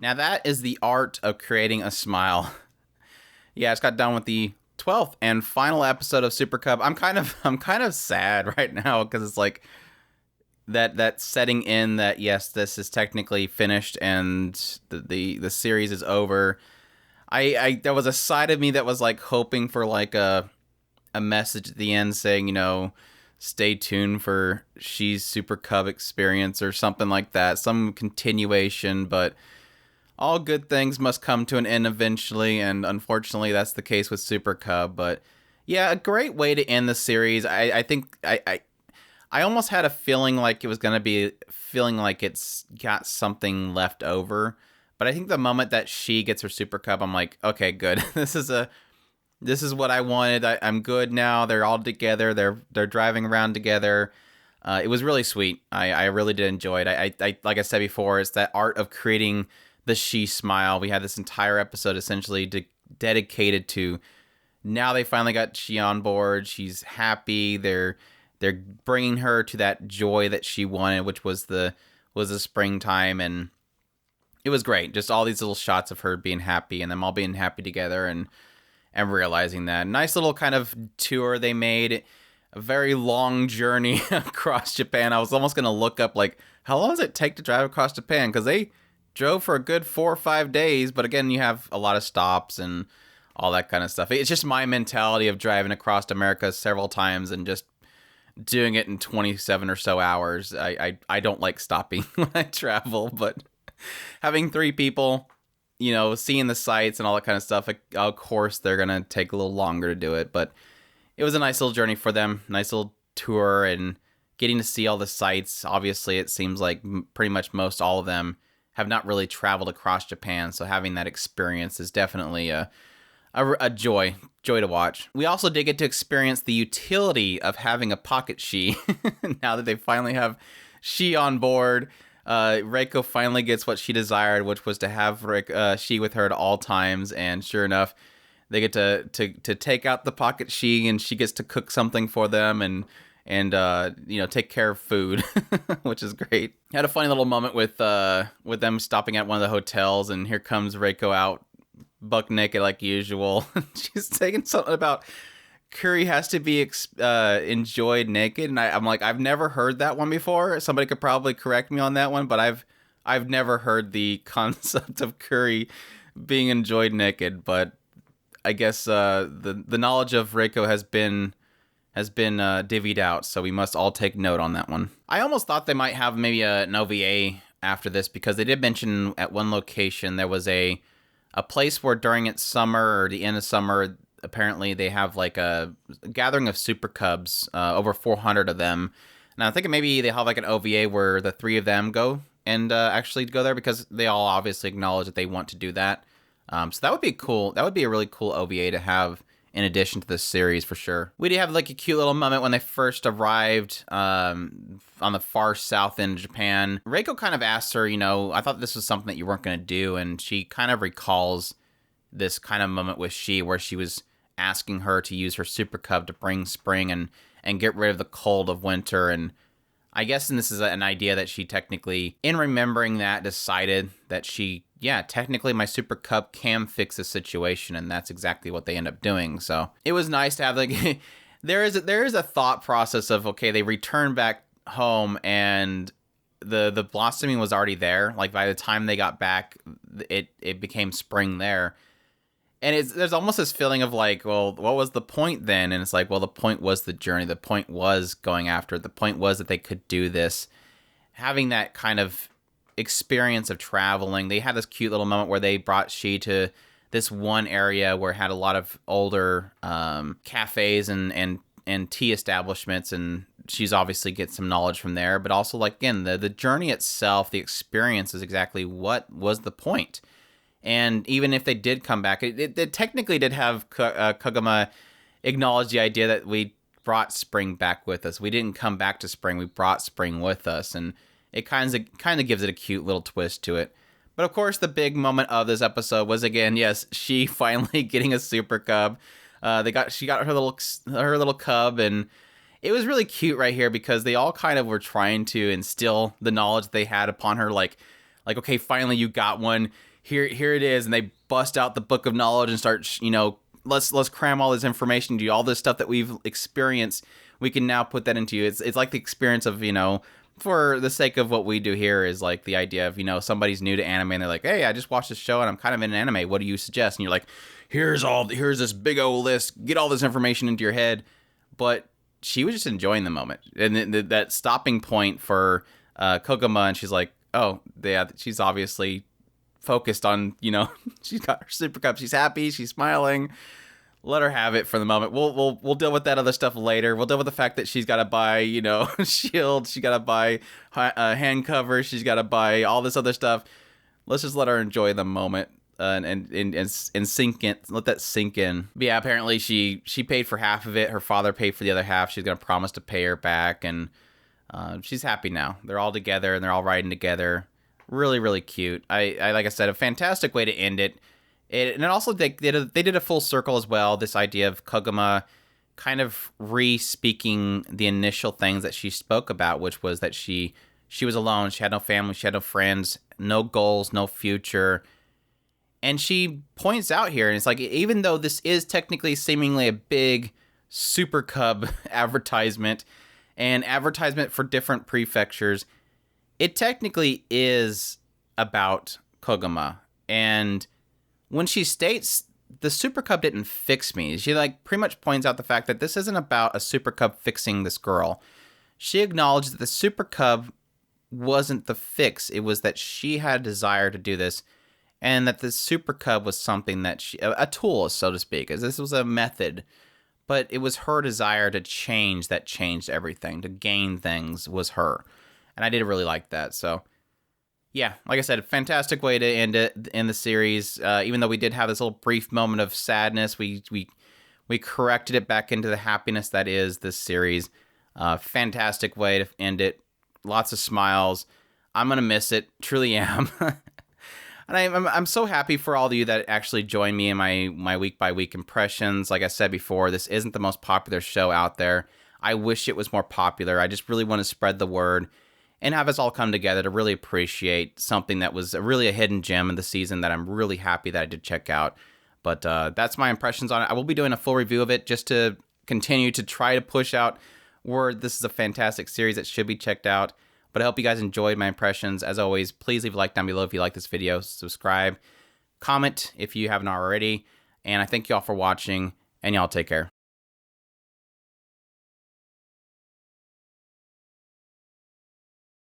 Now that is the art of creating a smile. Yeah, I just got done with the 12th and final episode of Super Cub. I'm kind of sad right now because it's like that setting in that yes, this is technically finished and the series is over. I there was a side of me that was like hoping for like a message at the end saying, stay tuned for She's Super Cub experience or something like that, some continuation, but all good things must come to an end eventually, and unfortunately that's the case with Super Cub. But yeah, a great way to end the series. I think I almost had a feeling like it was going to be feeling like it's got something left over. But I think the moment that she gets her Super Cub, I'm like, okay, good. This is what I wanted. I'm good now. They're all together. They're driving around together. It was really sweet. I really did enjoy it. I like I said before, it's that art of creating the she smile. We had this entire episode essentially dedicated to now they finally got she on board. She's happy. They're bringing her to that joy that she wanted, which was the springtime, and it was great. Just all these little shots of her being happy and them all being happy together and realizing that. Nice little kind of tour they made. A very long journey across Japan. I was almost going to look up, like, how long does it take to drive across Japan? Because they drove for a good 4 or 5 days. But again, you have a lot of stops and all that kind of stuff. It's just my mentality of driving across America several times and just doing it in 27 or so hours. I don't like stopping when I travel. But having 3 people, seeing the sights and all that kind of stuff, of course, they're going to take a little longer to do it. But it was a nice little journey for them, nice little tour, and getting to see all the sights. Obviously, it seems like pretty much most all of them have not really traveled across Japan, so having that experience is definitely a joy to watch. We also did get to experience the utility of having a pocket she. Now that they finally have she on board, Reiko finally gets what she desired, which was to have she with her at all times, and sure enough, they get to take out the pocket she, and she gets to cook something for them and take care of food, which is great. Had a funny little moment with them stopping at one of the hotels, and here comes Reiko out buck naked like usual. She's saying something about curry has to be enjoyed naked, and I'm like, I've never heard that one before. Somebody could probably correct me on that one, but I've never heard the concept of curry being enjoyed naked. But I guess the knowledge of Reiko has been divvied out, so we must all take note on that one. I almost thought they might have maybe an OVA after this, because they did mention at one location there was a place where during its summer or the end of summer, apparently they have like a gathering of Super Cubs, over 400 of them. And I'm thinking maybe they have like an OVA where the 3 of them go and actually go there, because they all obviously acknowledge that they want to do that. So that would be cool. That would be a really cool OVA to have in addition to this series for sure. We did have like a cute little moment when they first arrived on the far south end of Japan. Reiko kind of asked her, I thought this was something that you weren't going to do. And she kind of recalls this kind of moment with she, where she was asking her to use her Super Cub to bring spring and get rid of the cold of winter. And I guess this is an idea that she technically, in remembering that, decided that technically my Super Cub can fix the situation, and that's exactly what they end up doing. So it was nice to have like there is a thought process of, okay, they return back home and the blossoming was already there. Like by the time they got back, it became spring there. And there's almost this feeling of like, well, what was the point then? And it's like, well, the point was the journey. The point was going after it. The point was that they could do this. Having that kind of experience of traveling. They had this cute little moment where they brought she to this one area where it had a lot of older cafes and tea establishments, and she's obviously get some knowledge from there. But also, like, again, the journey itself, the experience is exactly what was the point. And even if they did come back, it technically did have Kagama acknowledge the idea that we brought spring back with us. We didn't come back to spring, we brought spring with us. And it kind of gives it a cute little twist to it. But of course, the big moment of this episode was, again, yes, she finally getting a Super Cub. She got her little cub, and it was really cute right here because they all kind of were trying to instill the knowledge they had upon her, like like, okay, finally you got one. Here it is, and they bust out the book of knowledge and start, let's cram all this information to you, all this stuff that we've experienced. We can now put that into you. It's like the experience of, for the sake of what we do here, is like the idea of, somebody's new to anime and they're like, hey, I just watched this show and I'm kind of in an anime. What do you suggest? And you're like, here's this big old list. Get all this information into your head. But she was just enjoying the moment, and that stopping point for Koguma, and she's like, oh yeah, she's obviously focused on, she's got her Super Cub. She's happy. She's smiling. Let her have it for the moment. We'll deal with that other stuff later. We'll deal with the fact that she's got to buy, shield. She got to buy hand covers. She's got to buy all this other stuff. Let's just let her enjoy the moment and sink in. Let that sink in. But yeah, apparently she paid for half of it. Her father paid for the other half. She's gonna promise to pay her back, and she's happy now. They're all together and they're all riding together. Really, really cute. I like I said, a fantastic way to end it. And also they did a full circle as well. This idea of Koguma kind of re-speaking the initial things that she spoke about, which was that she was alone. She had no family. She had no friends, no goals, no future. And she points out here, and it's like, even though this is technically seemingly a big Super Cub advertisement and advertisement for different prefectures, it technically is about Koguma. And when she states the Super Cub didn't fix me, she like pretty much points out the fact that this isn't about a Super Cub fixing this girl. She acknowledged that the Super Cub wasn't the fix. It was that she had a desire to do this, and that the Super Cub was something that a tool, so to speak, as this was a method. But it was her desire to change that changed everything. To gain things was her. And I did really like that. So yeah, like I said, a fantastic way to end it in the series. Even though we did have this little brief moment of sadness, we corrected it back into the happiness that is this series. Fantastic way to end it. Lots of smiles. I'm gonna miss it. Truly am. And I'm so happy for all of you that actually join me in my week by week impressions. Like I said before, this isn't the most popular show out there. I wish it was more popular. I just really want to spread the word and have us all come together to really appreciate something that was really a hidden gem in the season that I'm really happy that I did check out. But that's my impressions on it. I will be doing a full review of it just to continue to try to push out word. This is a fantastic series that should be checked out. But I hope you guys enjoyed my impressions. As always, please leave a like down below if you like this video. Subscribe. Comment if you haven't already. And I thank you all for watching. And y'all take care.